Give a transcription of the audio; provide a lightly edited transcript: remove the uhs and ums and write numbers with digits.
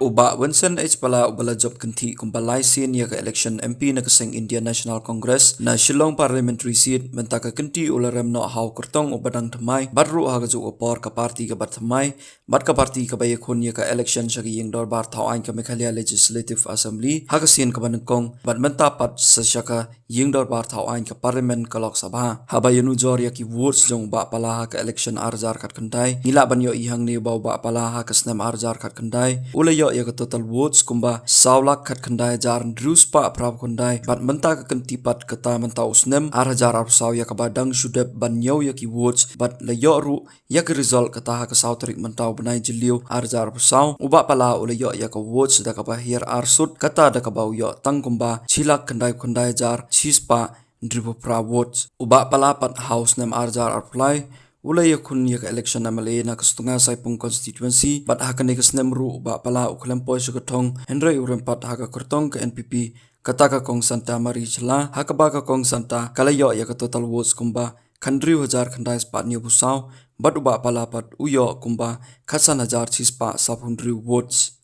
Uba Winston H. Pala ubala job kanti kumpalai sin ya ka election MP na kaseng Indian National Congress na Shillong Parliamentary Seat mentaka kanti ularem no hau kertong ubadang thamai badru haga ju opor ka parti ka bathamai bat ka parti ka bayakun ya ka election shagi yeng dor bar thau ain ka Meghalaya Legislative Assembly haga sin ka banengkong bat menta pat sashaka yeng dor bar thau ain ka Parliament ka Lok Sabha habayanu jor ya ki votes jong ba pala ka election arjar kat kandai ngila banyo ihang ni ba pala ha ka snam arjar kat kandai ulay ya ka total votes kumba saulak khat khandai jar drus pa prab khandai bat menta ka kentipat kata menta usnem arhajar arsaw ya ka badang shudep banyo ya ki votes bat layo ru ya ka result kata ha ka sautrik menta banai jiliu arjar arsaw uba pala ulayo ya ka votes da ka bahir arsut kata da ka bau yo tang kumba chilak khandai jar chispa dribu pra votes uba pala pat house nem arjar arplai ulay yakun yak election amale na kastunga saipung constituency bat haka ne kasnem ru ba pala ukhlem poi sugotong hendrai urem pat haka kurtong ke NPP kata ka kong santa mari chla haka ba ka kong santa kalayo yak total votes kumba khandri hajar khandai spat ni busau bat uba pala pat uyo kumba khasan hajar chispa 700 votes